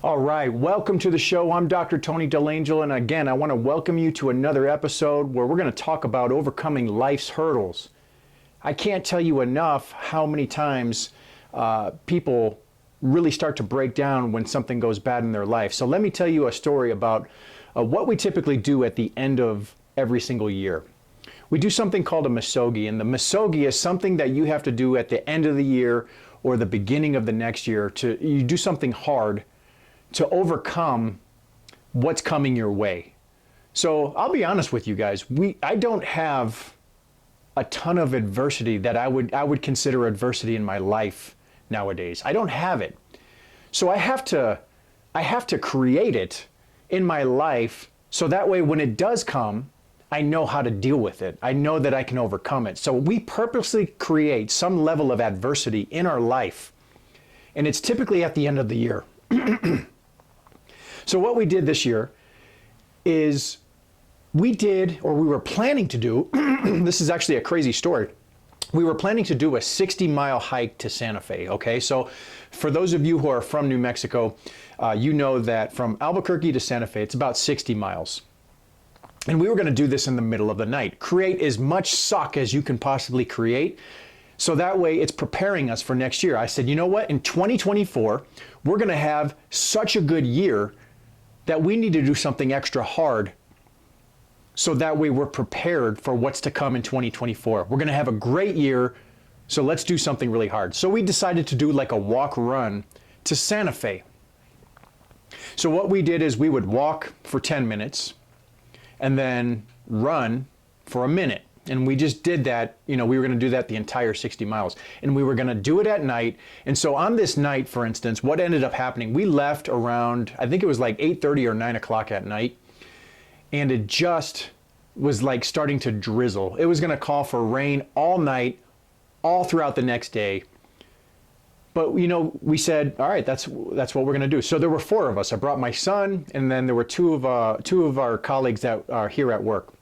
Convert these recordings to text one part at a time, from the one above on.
All right, welcome to the show. I'm Dr. Tony DeLangel, and again, I want to welcome you to another episode where we're going to talk about overcoming life's hurdles. I can't tell you enough how many times people really start to break down when something goes bad in their life. So let me tell you a story about what we typically do at the end of every single year. We do something called a misogi, and the misogi is something that you have to do at the end of the year or the beginning of the next year. You do something hard to overcome what's coming your way. So I'll be honest with you guys, I don't have a ton of adversity that I would consider adversity in my life nowadays. I don't have it. So I have to create it in my life so that way when it does come, I know how to deal with it. I know that I can overcome it. So we purposely create some level of adversity in our life, and it's typically at the end of the year. So what we did this year is we were planning to do, this is actually a crazy story. We were planning to do a 60-mile hike to Santa Fe, okay? So for those of you who are from New Mexico, you know that from Albuquerque to Santa Fe, it's about 60 miles. And we were gonna do this in the middle of the night. Create as much suck as you can possibly create, so that way it's preparing us for next year. I said, you know what, in 2024, we're gonna have such a good year that we need to do something extra hard so that way we're prepared for what's to come in 2024. We're gonna have a great year, so let's do something really hard. So we decided to do like a walk run to Santa Fe. So what we did is we would walk for 10 minutes and then run for a minute. And we just did that, we were gonna do that the entire 60 miles. And we were gonna do it at night. And so on this night, for instance, what ended up happening, we left around, I think it was like 8:30 or 9 o'clock at night. And it just was like starting to drizzle. It was gonna call for rain all night, all throughout the next day. But we said, all right, that's what we're gonna do. So there were 4 of us. I brought my son, and then there were two of our colleagues that are here at work.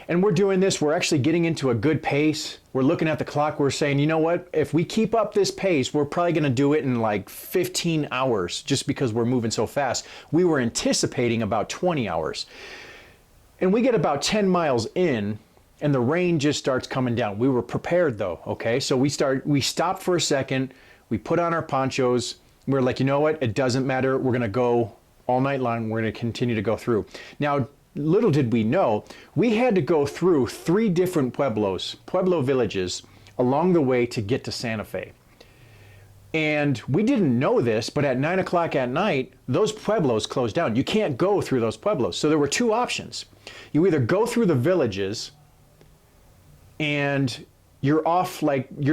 And we're doing this, we're actually getting into a good pace. We're looking at the clock, we're saying, you know what, if we keep up this pace, we're probably gonna do it in like 15 hours just because we're moving so fast. We were anticipating about 20 hours. And we get about 10 miles in and the rain just starts coming down. We were prepared though, okay? So we stopped for a second, we put on our ponchos, we're like, you know what, it doesn't matter, we're gonna go all night long, we're gonna continue to go through. Now, little did we know, we had to go through 3 different Pueblo villages along the way to get to Santa Fe. And we didn't know this, but at 9 o'clock at night, those Pueblos closed down. You can't go through those Pueblos. So there were 2 options. You either go through the villages and you're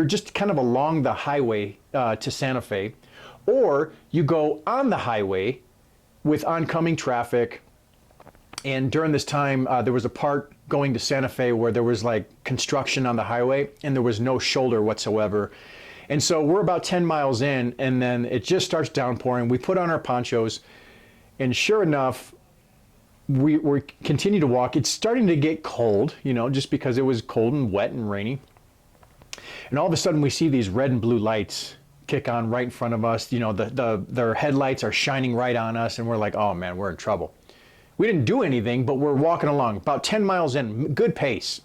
just kind of along the highway to Santa Fe, or you go on the highway with oncoming traffic. And during this time, there was a part going to Santa Fe where there was like construction on the highway and there was no shoulder whatsoever. And so we're about 10 miles in and then it just starts downpouring. We put on our ponchos and sure enough, we continue to walk. It's starting to get cold, just because it was cold and wet and rainy. And all of a sudden we see these red and blue lights kick on right in front of us. Their headlights are shining right on us and we're like, oh man, we're in trouble. We didn't do anything, but we're walking along, about 10 miles in, good pace.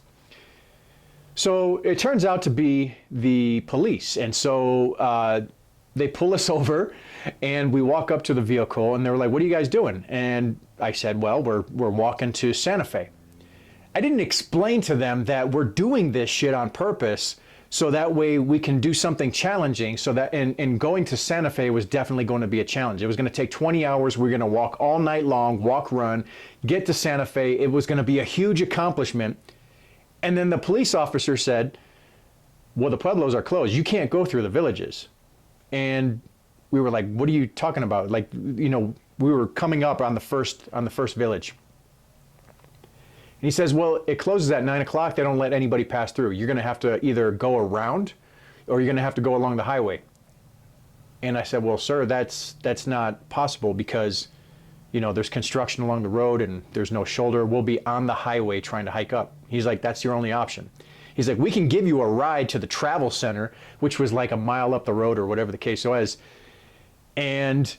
So it turns out to be the police. And so they pull us over and we walk up to the vehicle and they were like, what are you guys doing? And I said, well, we're walking to Santa Fe. I didn't explain to them that we're doing this shit on purpose so that way we can do something challenging, so that and going to Santa Fe was definitely going to be a challenge. It was going to take 20 hours. We're going to walk all night long, walk, run, get to Santa Fe. It was going to be a huge accomplishment. And then the police officer said, well, the Pueblos are closed. You can't go through the villages. And we were like, what are you talking about? Like, we were coming up on the first village. And he says, well, it closes at 9 o'clock. They don't let anybody pass through. You're going to have to either go around or you're going to have to go along the highway. And I said, well, sir, that's not possible because, there's construction along the road and there's no shoulder. We'll be on the highway trying to hike up. He's like, that's your only option. He's like, we can give you a ride to the travel center, which was like a mile up the road or whatever the case was. And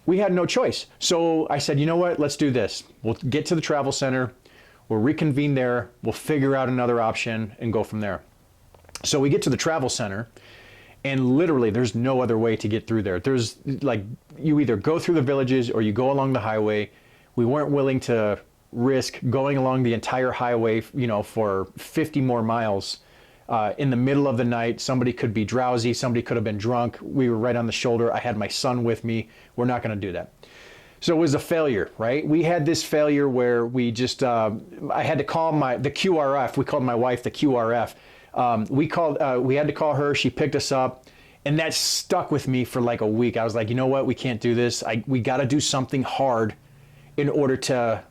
we had no choice. So I said, you know what, let's do this. We'll get to the travel center, we'll reconvene there, we'll figure out another option and go from there. So we get to the travel center, and literally there's no other way to get through there. There's like, you either go through the villages or you go along the highway. We weren't willing to risk going along the entire highway, you know, for 50 more miles. In the middle of the night, somebody could be drowsy, somebody could have been drunk. We were right on the shoulder. I had my son with me. We're not going to do that. So it was a failure, right? We had this failure where we just, I had to call the QRF. We called my wife the QRF. We had to call her. She picked us up, and that stuck with me for like a week. I was like, you know what? We can't do this. We got to do something hard in order to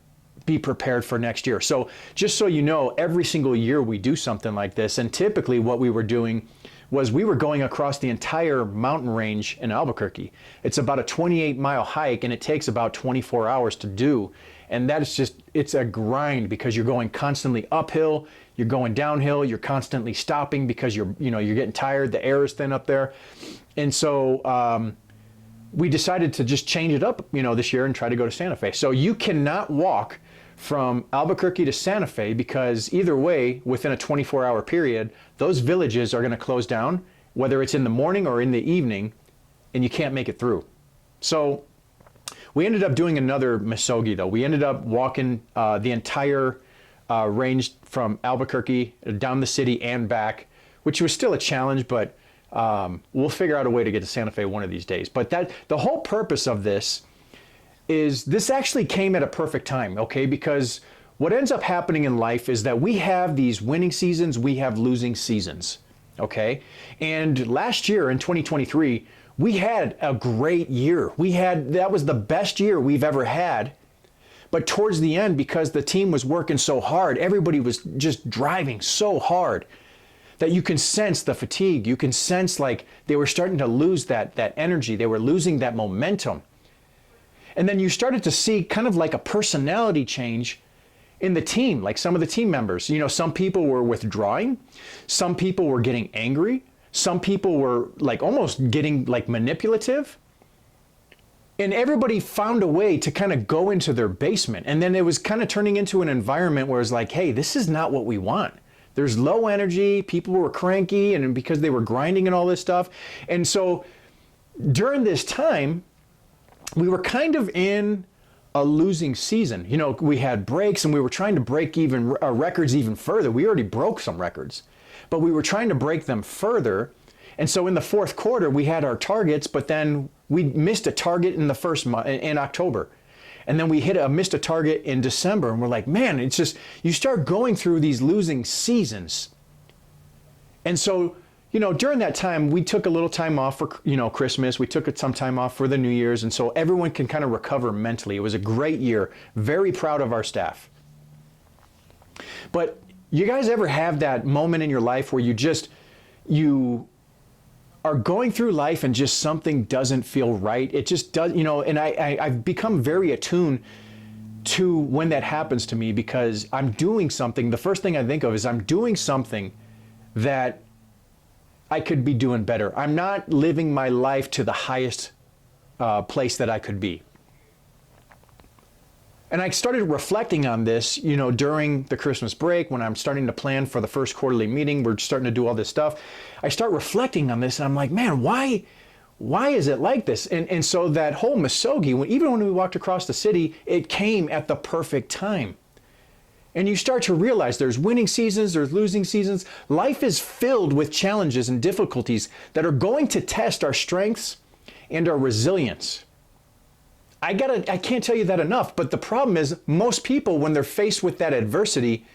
be prepared for next year. So just so you know, every single year we do something like this. And typically what we were doing was we were going across the entire mountain range in Albuquerque. It's about a 28-mile hike, and it takes about 24 hours to do. And that is just, it's a grind because you're going constantly uphill, you're going downhill, you're constantly stopping because you're getting tired, the air is thin up there. And so we decided to just change it up, this year and try to go to Santa Fe. So you cannot walk from Albuquerque to Santa Fe because either way, within a 24-hour period, those villages are going to close down, whether it's in the morning or in the evening, and you can't make it through. So we ended up doing another Misogi, though. We ended up walking the entire range from Albuquerque down the city and back, which was still a challenge, but we'll figure out a way to get to Santa Fe one of these days. But the whole purpose of this is this actually came at a perfect time, okay? Because what ends up happening in life is that we have these winning seasons, we have losing seasons, okay? And last year in 2023, we had a great year. That was the best year we've ever had. But towards the end, because the team was working so hard, everybody was just driving so hard that you can sense the fatigue. You can sense like they were starting to lose that energy. They were losing that momentum. And then you started to see kind of like a personality change in the team, like some of the team members. Some people were withdrawing, some people were getting angry, some people were like almost getting like manipulative. And everybody found a way to kind of go into their basement. And then it was kind of turning into an environment where it's like, hey, this is not what we want. There's low energy, people were cranky, and because they were grinding and all this stuff. And so during this time, we were kind of in a losing season. We had breaks and we were trying to break even records even further. We already broke some records, but we were trying to break them further. And so in the fourth quarter, we had our targets, but then we missed a target in the first month, in October. And then we missed a target in December. And we're like, man, it's just, you start going through these losing seasons. And so, during that time, we took a little time off for, Christmas. We took some time off for the New Year's. And so everyone can kind of recover mentally. It was a great year. Very proud of our staff. But you guys ever have that moment in your life where you are going through life and just something doesn't feel right? It just does, and I've become very attuned to when that happens to me because I'm doing something. The first thing I think of is I'm doing something that I could be doing better. I'm not living my life to the highest place that I could be. And I started reflecting on this, during the Christmas break when I'm starting to plan for the first quarterly meeting. We're starting to do all this stuff. I start reflecting on this and I'm like, man, why is it like this? And so that whole Misogi, even when we walked across the city, it came at the perfect time. And you start to realize there's winning seasons, there's losing seasons. Life is filled with challenges and difficulties that are going to test our strengths and our resilience. I can't tell you that enough, but the problem is most people, when they're faced with that adversity,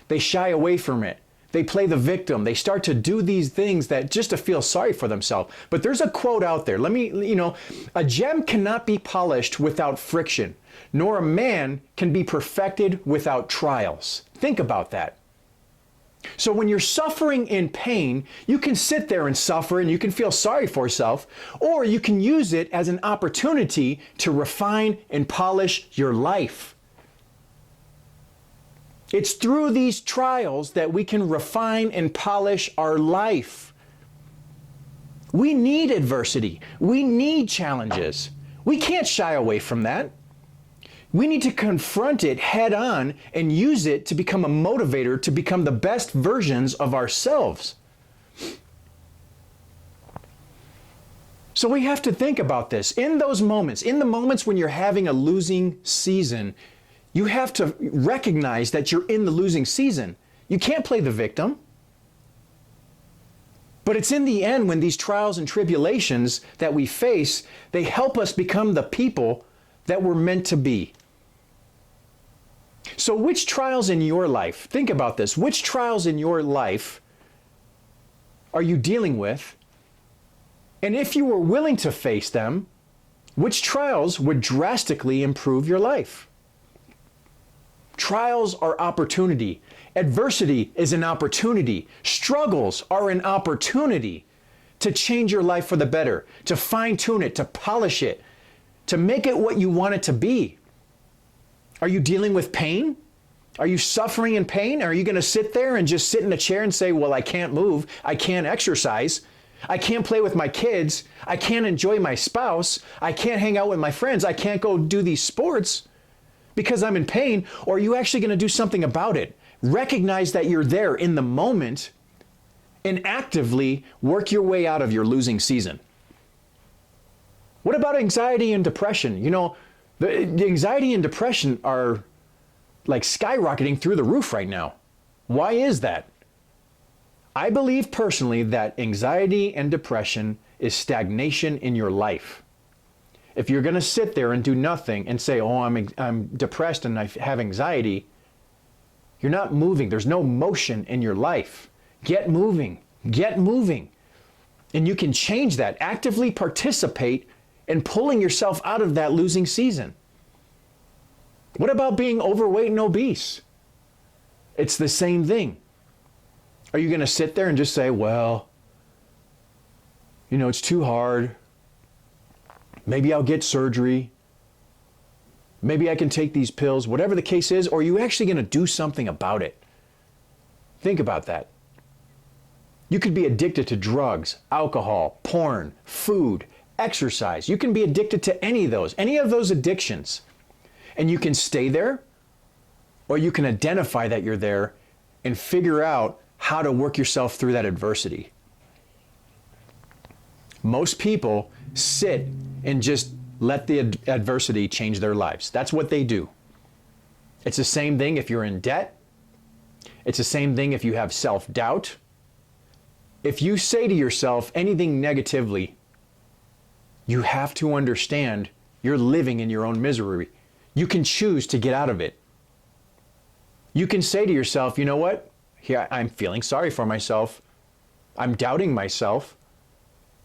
they shy away from it. They play the victim. They start to do these things that just to feel sorry for themselves. But there's a quote out there. A gem cannot be polished without friction, nor a man can be perfected without trials. Think about that. So when you're suffering in pain, you can sit there and suffer and you can feel sorry for yourself, or you can use it as an opportunity to refine and polish your life. It's through these trials that we can refine and polish our life. We need adversity. We need challenges. We can't shy away from that. We need to confront it head on and use it to become a motivator to become the best versions of ourselves. So we have to think about this. In those moments, in the moments when you're having a losing season, you have to recognize that you're in the losing season. You can't play the victim. But it's in the end when these trials and tribulations that we face, they help us become the people that we're meant to be. So which trials in your life, think about this, which trials in your life are you dealing with? And if you were willing to face them, which trials would drastically improve your life? Trials are opportunity. Adversity is an opportunity. Struggles are an opportunity to change your life for the better, to fine-tune it, to polish it, to make it what you want it to be. Are you dealing with pain? Are you suffering in pain? Are you going to sit there and just sit in a chair and say, well, I can't move, I can't exercise, I can't play with my kids, I can't enjoy my spouse, I can't hang out with my friends, I can't go do these sports because I'm in pain? Or are you actually going to do something about it? Recognize that you're there in the moment and actively work your way out of your losing season. What about anxiety and depression? You know, the anxiety and depression are like skyrocketing through the roof right now. Why is that? I believe personally that anxiety and depression is stagnation in your life. If you're going to sit there and do nothing and say, oh, I'm depressed and I have anxiety, you're not moving. There's no motion in your life. Get moving. Get moving. And you can change that. Actively participate in pulling yourself out of that losing season. What about being overweight and obese? It's the same thing. Are you going to sit there and just say, well, you know, it's too hard. Maybe I'll get surgery. Maybe I can take these pills, whatever the case is, or are you actually going to do something about it? Think about that. You could be addicted to drugs, alcohol, porn, food, exercise. You can be addicted to any of those addictions. And you can stay there, or you can identify that you're there and figure out how to work yourself through that adversity. Most people sit and just let the adversity change their lives. That's what they do. It's the same thing if you're in debt. It's the same thing if you have self-doubt. If you say to yourself anything negatively, you have to understand you're living in your own misery. You can choose to get out of it. You can say to yourself, you know what? Here, I'm feeling sorry for myself. I'm doubting myself.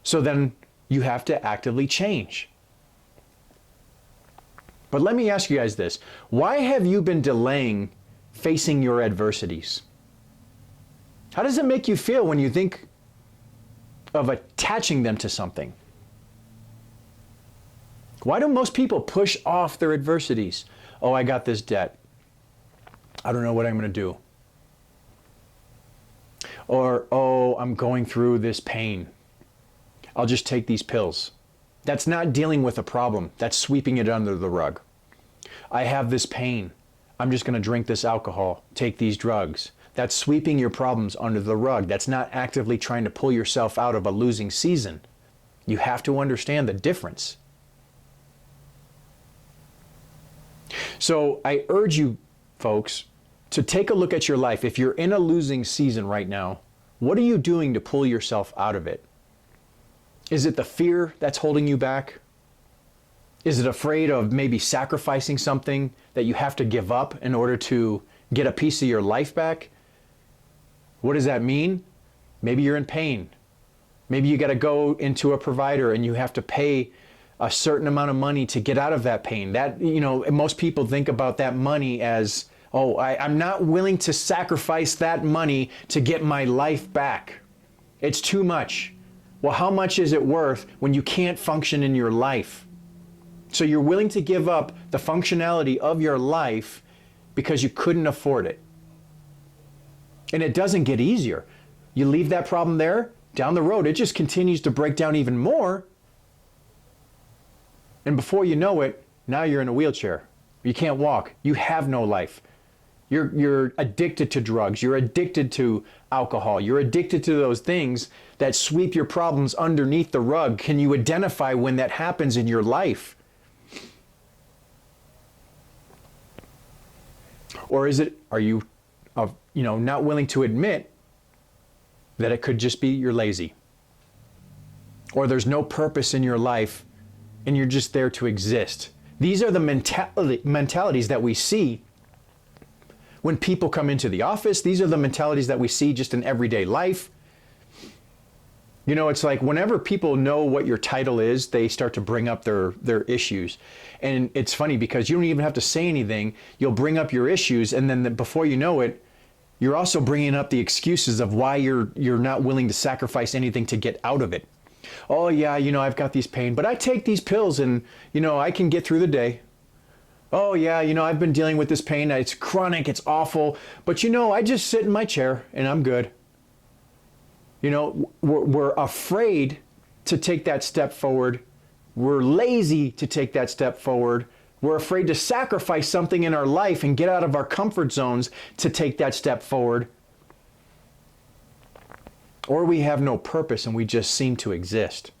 So then you have to actively change. But let me ask you guys this. Why have you been delaying facing your adversities? How does it make you feel when you think of attaching them to something? Why do most people push off their adversities? Oh, I got this debt. I don't know what I'm going to do. Or, oh, I'm going through this pain. I'll just take these pills. That's not dealing with a problem. That's sweeping it under the rug. I have this pain. I'm just going to drink this alcohol, take these drugs. That's sweeping your problems under the rug. That's not actively trying to pull yourself out of a losing season. You have to understand the difference. So I urge you, folks, to take a look at your life. If you're in a losing season right now, what are you doing to pull yourself out of it? Is it the fear that's holding you back? Is it afraid of maybe sacrificing something that you have to give up in order to get a piece of your life back? What does that mean? Maybe you're in pain. Maybe you got to go into a provider and you have to pay a certain amount of money to get out of that pain. That, you know, most people think about that money as, oh, I'm not willing to sacrifice that money to get my life back. It's too much. Well, how much is it worth when you can't function in your life? So you're willing to give up the functionality of your life because you couldn't afford it. And it doesn't get easier. You leave that problem there, down the road, it just continues to break down even more. And before you know it, now you're in a wheelchair. You can't walk. You have no life. You're addicted to drugs. You're addicted to alcohol. You're addicted to those things that sweep your problems underneath the rug. Can you identify when that happens in your life? Or are you not willing to admit that it could just be you're lazy? Or there's no purpose in your life and you're just there to exist. These are the mentalities that we see when people come into the office. These are the mentalities that we see just in everyday life. It's like whenever people know what your title is, they start to bring up their issues. And it's funny because you don't even have to say anything. You'll bring up your issues, and then before you know it, you're also bringing up the excuses of why you're not willing to sacrifice anything to get out of it. Oh yeah, I've got these pain, but I take these pills and, I can get through the day. Oh yeah, I've been dealing with this pain. It's chronic, it's awful, but I just sit in my chair and I'm good. We're afraid to take that step forward. We're lazy to take that step forward. We're afraid to sacrifice something in our life and get out of our comfort zones to take that step forward. Or we have no purpose and we just seem to exist.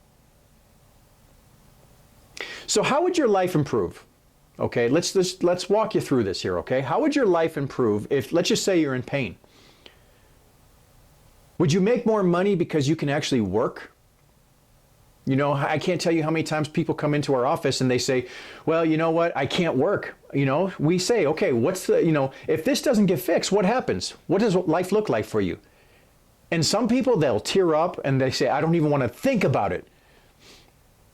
So how would your life improve? Okay, let's walk you through this here, okay? How would your life improve if, let's just say you're in pain? Would you make more money because you can actually work? I can't tell you how many times people come into our office and they say, well, you know what, I can't work. We say, okay, if this doesn't get fixed, what happens? What does life look like for you? And some people, they'll tear up and they say, I don't even want to think about it.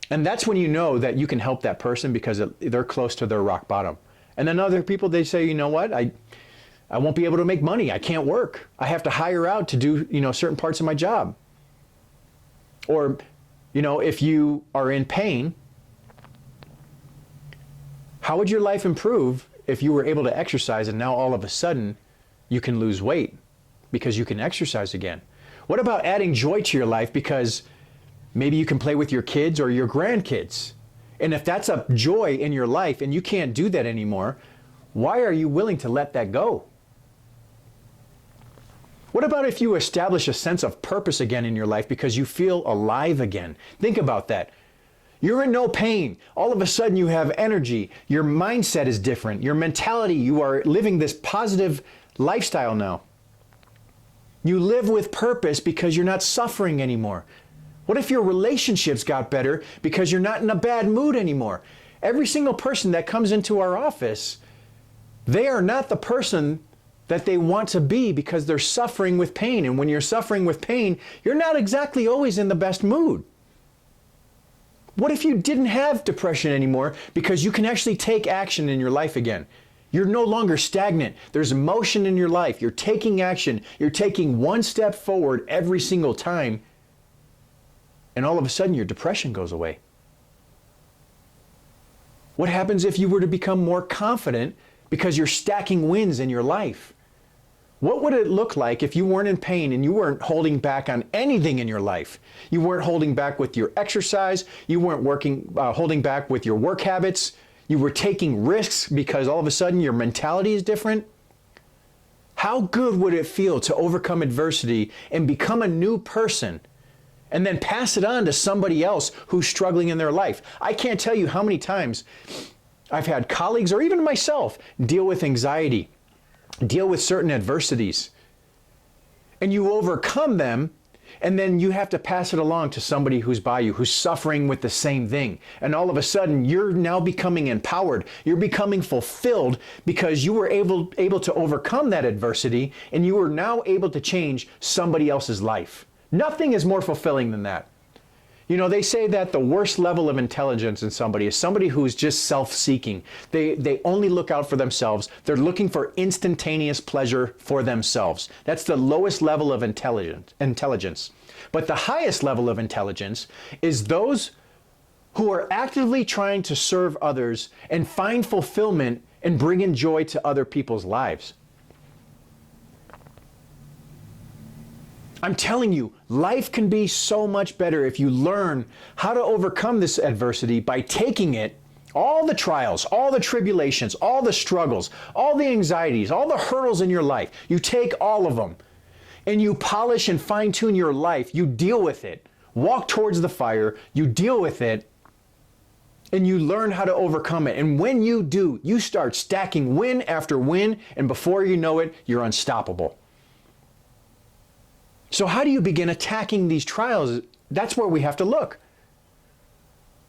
And that's when you know that you can help that person because they're close to their rock bottom. And then other people, they say, you know what, I won't be able to make money. I can't work. I have to hire out to do, certain parts of my job. Or, if you are in pain, how would your life improve if you were able to exercise and now all of a sudden you can lose weight because you can exercise again? What about adding joy to your life because maybe you can play with your kids or your grandkids? And if that's a joy in your life and you can't do that anymore, why are you willing to let that go? What about if you establish a sense of purpose again in your life because you feel alive again? Think about that. You're in no pain. All of a sudden you have energy. Your mindset is different. Your mentality, you are living this positive lifestyle now. You live with purpose because you're not suffering anymore. What if your relationships got better because you're not in a bad mood anymore? Every single person that comes into our office, they are not the person that they want to be because they're suffering with pain. And when you're suffering with pain, you're not exactly always in the best mood. What if you didn't have depression anymore because you can actually take action in your life again? You're no longer stagnant. There's motion in your life. You're taking action. You're taking one step forward every single time. And all of a sudden your depression goes away. What happens if you were to become more confident because you're stacking wins in your life? What would it look like if you weren't in pain and you weren't holding back on anything in your life? You weren't holding back with your exercise. You weren't holding back with your work habits. You were taking risks because all of a sudden your mentality is different. How good would it feel to overcome adversity and become a new person and then pass it on to somebody else who's struggling in their life? I can't tell you how many times I've had colleagues or even myself deal with anxiety, deal with certain adversities, and you overcome them, and then you have to pass it along to somebody who's by you, who's suffering with the same thing. And all of a sudden, you're now becoming empowered. You're becoming fulfilled because you were able to overcome that adversity, and you are now able to change somebody else's life. Nothing is more fulfilling than that. They say that the worst level of intelligence in somebody is somebody who's just self-seeking. They only look out for themselves. They're looking for instantaneous pleasure for themselves. That's the lowest level of intelligence. But the highest level of intelligence is those who are actively trying to serve others and find fulfillment and bring in joy to other people's lives. I'm telling you, life can be so much better if you learn how to overcome this adversity by taking it All the trials, all the tribulations, all the struggles, all the anxieties, all the hurdles in your life, you take all of them and you polish and fine tune your life. You deal with it. Walk towards the fire, you deal with it, and you learn how to overcome it. And when you do, you start stacking win after win, and before you know it, you're unstoppable. So how do you begin attacking these trials? That's where we have to look.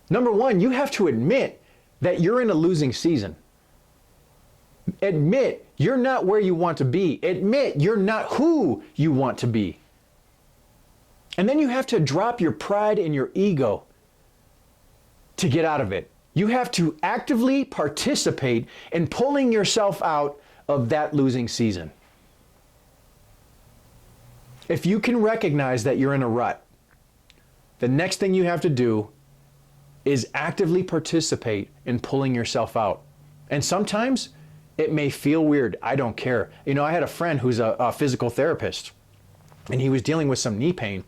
Number one, you have to admit that you're in a losing season. Admit you're not where you want to be. Admit you're not who you want to be. And then you have to drop your pride and your ego to get out of it. You have to actively participate in pulling yourself out of that losing season. If you can recognize that you're in a rut, the next thing you have to do is actively participate in pulling yourself out. And sometimes it may feel weird. I don't care. You know, I had a friend who's a physical therapist, and he was dealing with some knee pain.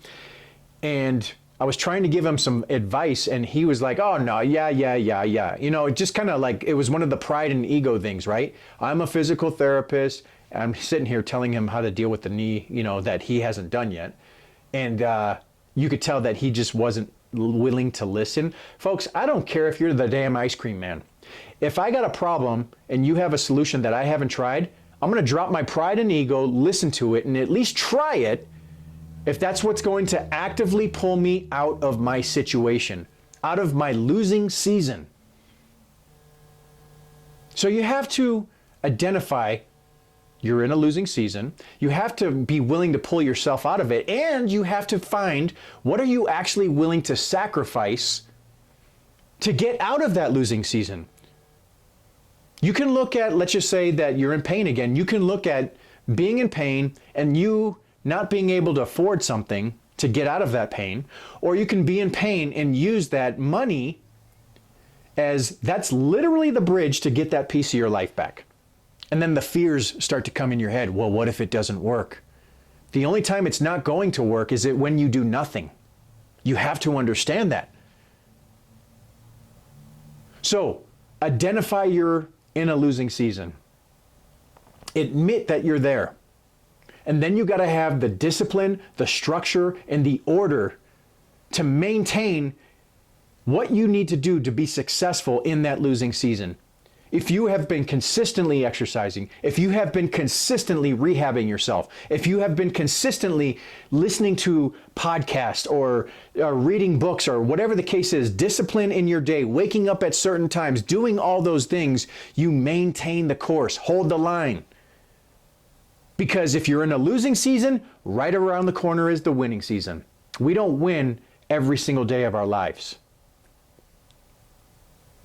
And I was trying to give him some advice, and he was like, oh, no, yeah. You know, it just kind of like, it was one of the pride and ego things, right? I'm a physical therapist. I'm sitting here telling him how to deal with the knee, you know, that he hasn't done yet. And you could tell that he just wasn't willing to listen. Folks, I don't care if you're the damn ice cream man. If I got a problem and you have a solution that I haven't tried, I'm going to drop my pride and ego, listen to it, and at least try it if that's what's going to actively pull me out of my situation, out of my losing season. So you have to identify you're in a losing season. You have to be willing to pull yourself out of it, and you have to find what are you actually willing to sacrifice to get out of that losing season. You can look at, let's just say that you're in pain again. You can look at being in pain and you not being able to afford something to get out of that pain, or you can be in pain and use that money as that's literally the bridge to get that piece of your life back. And then the fears start to come in your head. Well, what if it doesn't work? The only time it's not going to work is when you do nothing. You have to understand that. So identify you're in a losing season. Admit that you're there. And then you got to have the discipline, the structure, and the order to maintain what you need to do to be successful in that losing season. If you have been consistently exercising, if you have been consistently rehabbing yourself, if you have been consistently listening to podcasts or reading books or whatever the case is, discipline in your day, waking up at certain times, doing all those things, you maintain the course, hold the line. Because if you're in a losing season, right around the corner is the winning season. We don't win every single day of our lives.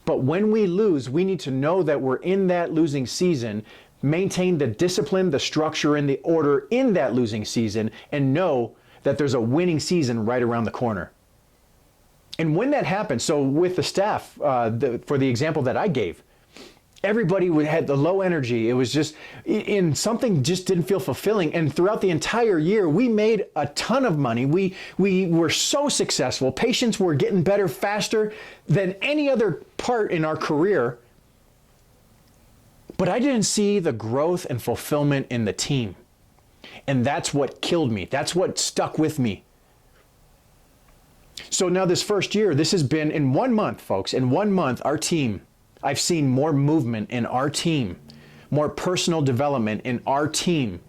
But when we lose, we need to know that we're in that losing season, maintain the discipline, the structure, and the order in that losing season, and know that there's a winning season right around the corner. And when that happens, so with the staff, for the example that I gave, everybody had the low energy. It was just, something just didn't feel fulfilling. And throughout the entire year, we made a ton of money. We were so successful. Patients were getting better faster than any other part in our career. But I didn't see the growth and fulfillment in the team. And that's what killed me. That's what stuck with me. So now this first year, this has been in 1 month, folks. In 1 month, our team, I've seen more movement in our team, more personal development in our team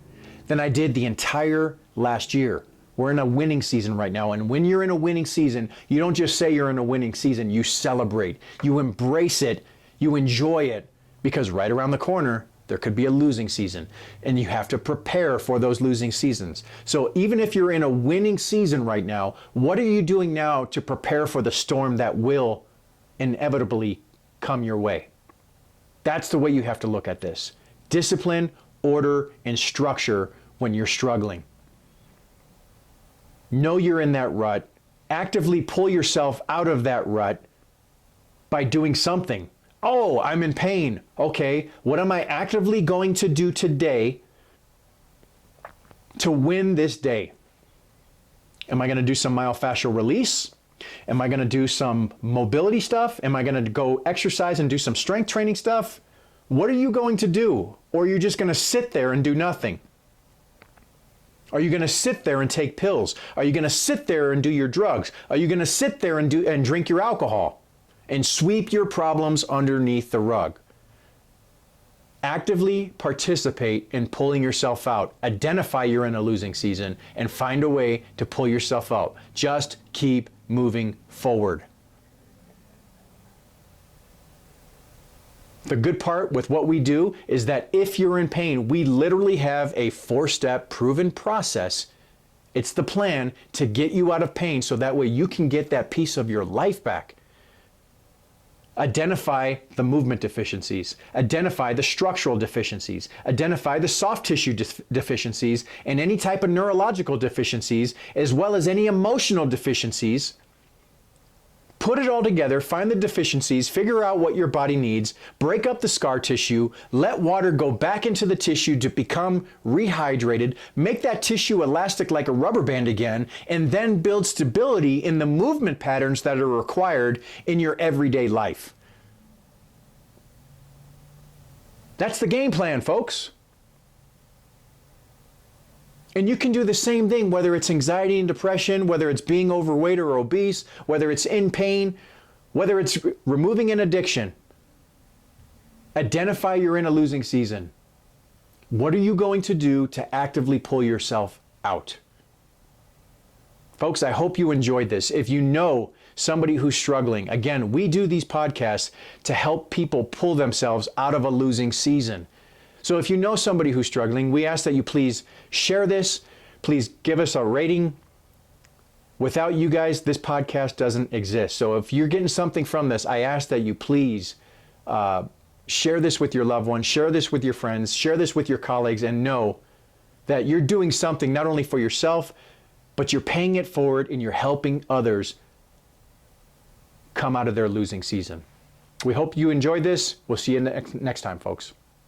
than I did the entire last year. We're in a winning season right now. And when you're in a winning season, you don't just say you're in a winning season, you celebrate, you embrace it, you enjoy it, because right around the corner, there could be a losing season and you have to prepare for those losing seasons. So even if you're in a winning season right now, what are you doing now to prepare for the storm that will inevitably come your way? That's the way you have to look at this. Discipline, order, and structure when you're struggling. Know you're in that rut. Actively pull yourself out of that rut by doing something. Oh, I'm in pain. Okay, what am I actively going to do today to win this day? Am I going to do some myofascial release? Am I going to do some mobility stuff? Am I going to go exercise and do some strength training stuff? What are you going to do? Or are you just going to sit there and do nothing? Are you going to sit there and take pills? Are you going to sit there and do your drugs? Are you going to sit there and drink your alcohol and sweep your problems underneath the rug? Actively participate in pulling yourself out. Identify you're in a losing season and find a way to pull yourself out. Just keep moving forward. The good part with what we do is that if you're in pain, we literally have a 4-step proven process. It's the plan to get you out of pain so that way you can get that piece of your life back. Identify the movement deficiencies, identify the structural deficiencies, identify the soft tissue deficiencies, and any type of neurological deficiencies, as well as any emotional deficiencies. Put it all together, find the deficiencies, figure out what your body needs, break up the scar tissue, let water go back into the tissue to become rehydrated, make that tissue elastic like a rubber band again, and then build stability in the movement patterns that are required in your everyday life. That's the game plan, folks. And you can do the same thing, whether it's anxiety and depression, whether it's being overweight or obese, whether it's in pain, whether it's removing an addiction. Identify you're in a losing season. What are you going to do to actively pull yourself out? Folks, I hope you enjoyed this. If you know somebody who's struggling, again, we do these podcasts to help people pull themselves out of a losing season. So if you know somebody who's struggling, we ask that you please share this. Please give us a rating. Without you guys, this podcast doesn't exist. So if you're getting something from this, I ask that you please share this with your loved ones, share this with your friends, share this with your colleagues, and know that you're doing something not only for yourself, but you're paying it forward and you're helping others come out of their losing season. We hope you enjoyed this. We'll see you next time, folks.